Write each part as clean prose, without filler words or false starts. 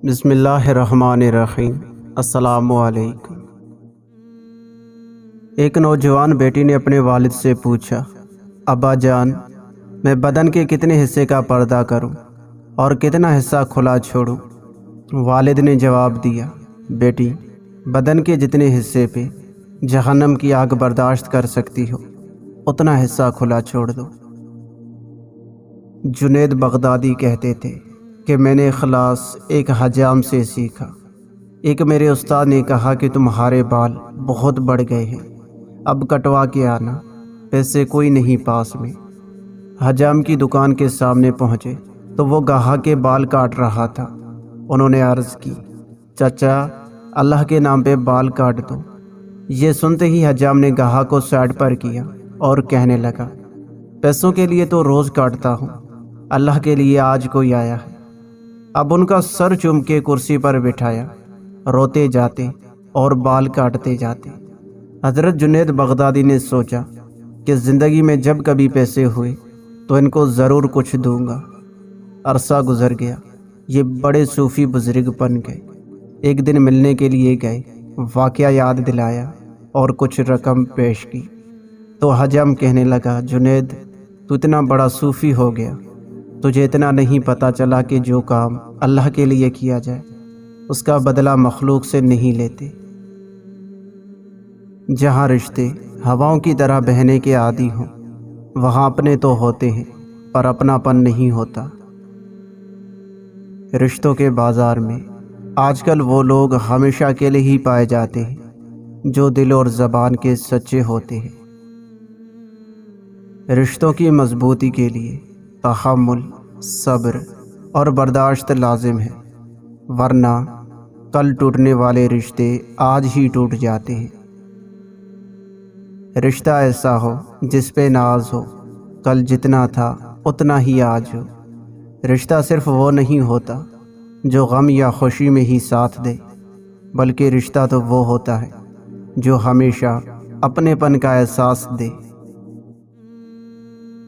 بسم اللہ الرحمن الرحیم۔ السلام علیکم۔ ایک نوجوان بیٹی نے اپنے والد سے پوچھا، ابا جان، میں بدن کے کتنے حصے کا پردہ کروں اور کتنا حصہ کھلا چھوڑوں؟ والد نے جواب دیا، بیٹی، بدن کے جتنے حصے پہ جہنم کی آگ برداشت کر سکتی ہو اتنا حصہ کھلا چھوڑ دو۔ جنید بغدادی کہتے تھے کہ میں نے اخلاص ایک حجام سے سیکھا۔ ایک میرے استاد نے کہا کہ تمہارے بال بہت بڑھ گئے ہیں، اب کٹوا کے آنا، پیسے کوئی نہیں پاس میں۔ حجام کی دکان کے سامنے پہنچے تو وہ گاہک کے بال کاٹ رہا تھا۔ انہوں نے عرض کی، چچا، اللہ کے نام پہ بال کاٹ دو۔ یہ سنتے ہی حجام نے گاہک کو سائڈ پر کیا اور کہنے لگا، پیسوں کے لیے تو روز کاٹتا ہوں، اللہ کے لیے آج کوئی آیا ہے۔ اب ان کا سر چوم کے کرسی پر بٹھایا، روتے جاتے اور بال کاٹتے جاتے۔ حضرت جنید بغدادی نے سوچا کہ زندگی میں جب کبھی پیسے ہوئے تو ان کو ضرور کچھ دوں گا۔ عرصہ گزر گیا، یہ بڑے صوفی بزرگ بن گئے۔ ایک دن ملنے کے لیے گئے، واقعہ یاد دلایا اور کچھ رقم پیش کی تو حجام کہنے لگا، جنید، تو اتنا بڑا صوفی ہو گیا، تجھے اتنا نہیں پتہ چلا کہ جو کام اللہ کے لیے کیا جائے اس کا بدلہ مخلوق سے نہیں لیتے۔ جہاں رشتے ہواؤں کی طرح بہنے کے عادی ہوں وہاں اپنے تو ہوتے ہیں پر اپناپن نہیں ہوتا۔ رشتوں کے بازار میں آج کل وہ لوگ ہمیشہ اکیلے ہی پائے جاتے ہیں جو دل اور زبان کے سچے ہوتے ہیں۔ رشتوں کی مضبوطی کے لیے تحمل، صبر اور برداشت لازم ہے، ورنہ کل ٹوٹنے والے رشتے آج ہی ٹوٹ جاتے ہیں۔ رشتہ ایسا ہو جس پہ ناز ہو، کل جتنا تھا اتنا ہی آج ہو۔ رشتہ صرف وہ نہیں ہوتا جو غم یا خوشی میں ہی ساتھ دے، بلکہ رشتہ تو وہ ہوتا ہے جو ہمیشہ اپنے پن کا احساس دے۔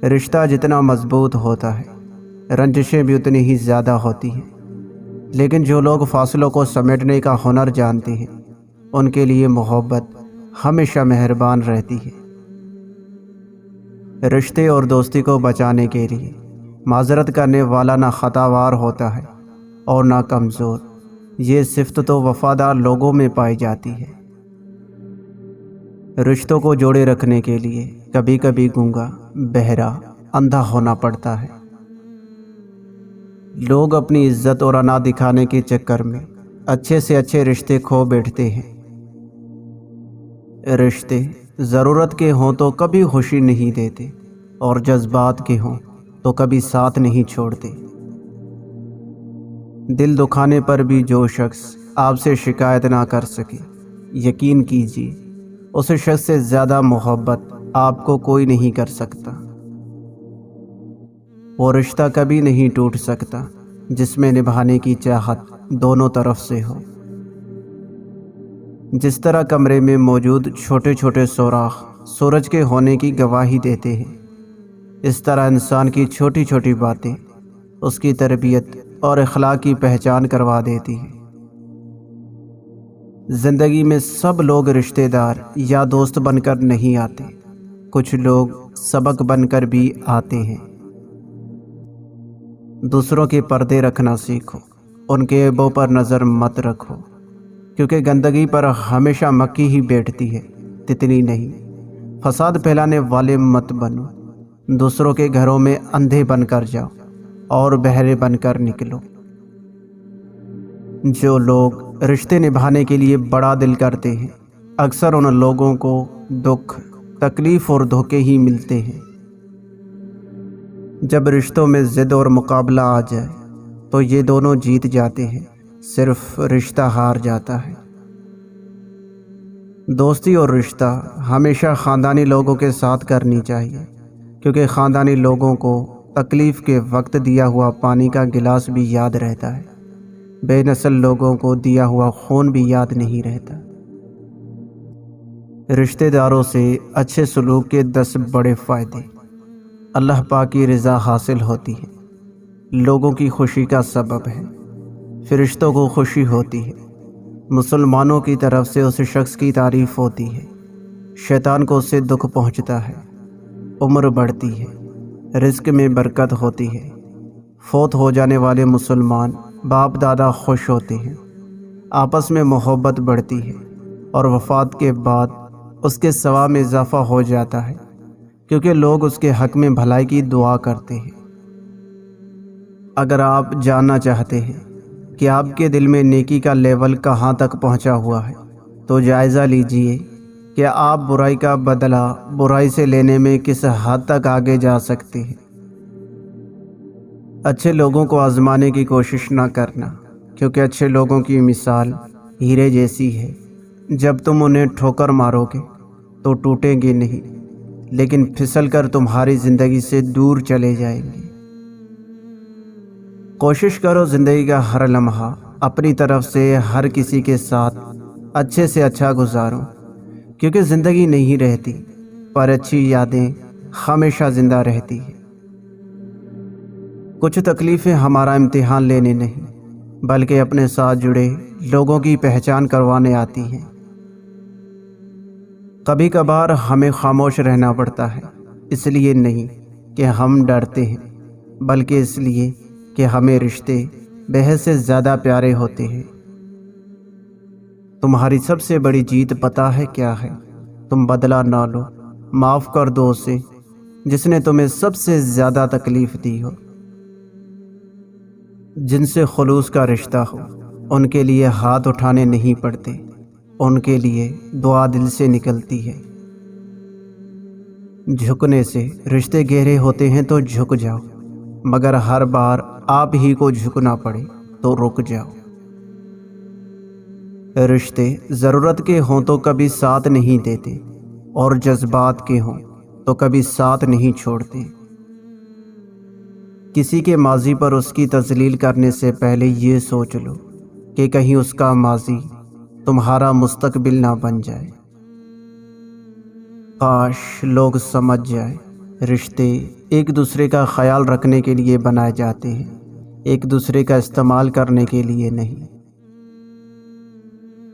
رشتہ جتنا مضبوط ہوتا ہے، رنجشیں بھی اتنی ہی زیادہ ہوتی ہیں، لیکن جو لوگ فاصلوں کو سمیٹنے کا ہنر جانتے ہیں ان کے لیے محبت ہمیشہ مہربان رہتی ہے۔ رشتے اور دوستی کو بچانے کے لیے معذرت کرنے والا نہ خطاوار ہوتا ہے اور نہ کمزور، یہ صفت تو وفادار لوگوں میں پائی جاتی ہے۔ رشتوں کو جوڑے رکھنے کے لیے کبھی کبھی گونگا، بہرا، اندھا ہونا پڑتا ہے۔ لوگ اپنی عزت اور انا دکھانے کے چکر میں اچھے سے اچھے رشتے کھو بیٹھتے ہیں۔ رشتے ضرورت کے ہوں تو کبھی خوشی نہیں دیتے اور جذبات کے ہوں تو کبھی ساتھ نہیں چھوڑتے۔ دل دکھانے پر بھی جو شخص آپ سے شکایت نہ کر سکے، یقین کیجیے اس شخص سے زیادہ محبت آپ کو کوئی نہیں کر سکتا۔ وہ رشتہ کبھی نہیں ٹوٹ سکتا جس میں نبھانے کی چاہت دونوں طرف سے ہو۔ جس طرح کمرے میں موجود چھوٹے چھوٹے سوراخ سورج کے ہونے کی گواہی دیتے ہیں، اس طرح انسان کی چھوٹی چھوٹی باتیں اس کی تربیت اور اخلاق کی پہچان کروا دیتی ہیں۔ زندگی میں سب لوگ رشتہ دار یا دوست بن کر نہیں آتے، کچھ لوگ سبق بن کر بھی آتے ہیں۔ دوسروں کے پردے رکھنا سیکھو، ان کے عیبوں پر نظر مت رکھو، کیونکہ گندگی پر ہمیشہ مکھی ہی بیٹھتی ہے، تتنی نہیں۔ فساد پھیلانے والے مت بنو، دوسروں کے گھروں میں اندھے بن کر جاؤ اور بہرے بن کر نکلو۔ جو لوگ رشتے نبھانے کے لیے بڑا دل کرتے ہیں اکثر ان لوگوں کو دکھ، تکلیف اور دھوکے ہی ملتے ہیں۔ جب رشتوں میں ضد اور مقابلہ آ جائے تو یہ دونوں جیت جاتے ہیں، صرف رشتہ ہار جاتا ہے۔ دوستی اور رشتہ ہمیشہ خاندانی لوگوں کے ساتھ کرنی چاہیے، کیونکہ خاندانی لوگوں کو تکلیف کے وقت دیا ہوا پانی کا گلاس بھی یاد رہتا ہے، بے نسل لوگوں کو دیا ہوا خون بھی یاد نہیں رہتا۔ رشتہ داروں سے اچھے سلوک کے 10 بڑے فائدے۔ اللہ پاک کی رضا حاصل ہوتی ہے، لوگوں کی خوشی کا سبب ہے، فرشتوں کو خوشی ہوتی ہے، مسلمانوں کی طرف سے اس شخص کی تعریف ہوتی ہے، شیطان کو اس سے دکھ پہنچتا ہے، عمر بڑھتی ہے، رزق میں برکت ہوتی ہے، فوت ہو جانے والے مسلمان باپ دادا خوش ہوتے ہیں، آپس میں محبت بڑھتی ہے، اور وفات کے بعد اس کے ثواب میں اضافہ ہو جاتا ہے، کیونکہ لوگ اس کے حق میں بھلائی کی دعا کرتے ہیں۔ اگر آپ جاننا چاہتے ہیں کہ آپ کے دل میں نیکی کا لیول کہاں تک پہنچا ہوا ہے، تو جائزہ لیجئے کہ آپ برائی کا بدلہ برائی سے لینے میں کس حد تک آگے جا سکتے ہیں۔ اچھے لوگوں کو آزمانے کی کوشش نہ کرنا، کیونکہ اچھے لوگوں کی مثال ہیرے جیسی ہے، جب تم انہیں ٹھوکر مارو گے تو ٹوٹیں گے نہیں، لیکن پھسل کر تمہاری زندگی سے دور چلے جائیں گے۔ کوشش کرو زندگی کا ہر لمحہ اپنی طرف سے ہر کسی کے ساتھ اچھے سے اچھا گزارو، کیونکہ زندگی نہیں رہتی، پر اچھی یادیں ہمیشہ زندہ رہتی ہیں۔ کچھ تکلیفیں ہمارا امتحان لینے نہیں، بلکہ اپنے ساتھ جڑے لوگوں کی پہچان کروانے آتی ہیں۔ کبھی کبھار ہمیں خاموش رہنا پڑتا ہے، اس لیے نہیں کہ ہم ڈرتے ہیں، بلکہ اس لیے کہ ہمیں رشتے بہت سے زیادہ پیارے ہوتے ہیں۔ تمہاری سب سے بڑی جیت پتہ ہے کیا ہے؟ تم بدلہ نہ لو، معاف کر دو اسے جس نے تمہیں سب سے زیادہ تکلیف دی ہو۔ جن سے خلوص کا رشتہ ہو ان کے لیے ہاتھ اٹھانے نہیں پڑتے، ان کے لیے دعا دل سے نکلتی ہے۔ جھکنے سے رشتے گہرے ہوتے ہیں تو جھک جاؤ، مگر ہر بار آپ ہی کو جھکنا پڑے تو رک جاؤ۔ رشتے ضرورت کے ہوں تو کبھی ساتھ نہیں دیتے، اور جذبات کے ہوں تو کبھی ساتھ نہیں چھوڑتے۔ کسی کے ماضی پر اس کی تذلیل کرنے سے پہلے یہ سوچ لو کہ کہیں اس کا ماضی تمہارا مستقبل نہ بن جائے۔ کاش لوگ سمجھ جائیں، رشتے ایک دوسرے کا خیال رکھنے کے لیے بنائے جاتے ہیں، ایک دوسرے کا استعمال کرنے کے لیے نہیں۔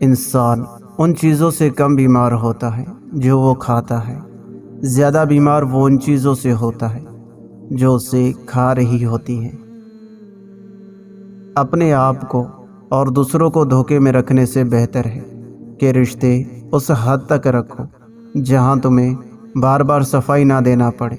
انسان ان چیزوں سے کم بیمار ہوتا ہے جو وہ کھاتا ہے، زیادہ بیمار وہ ان چیزوں سے ہوتا ہے جو اسے کھا رہی ہوتی ہیں۔ اپنے آپ کو اور دوسروں کو دھوکے میں رکھنے سے بہتر ہے کہ رشتے اس حد تک رکھو جہاں تمہیں بار بار صفائی نہ دینا پڑے۔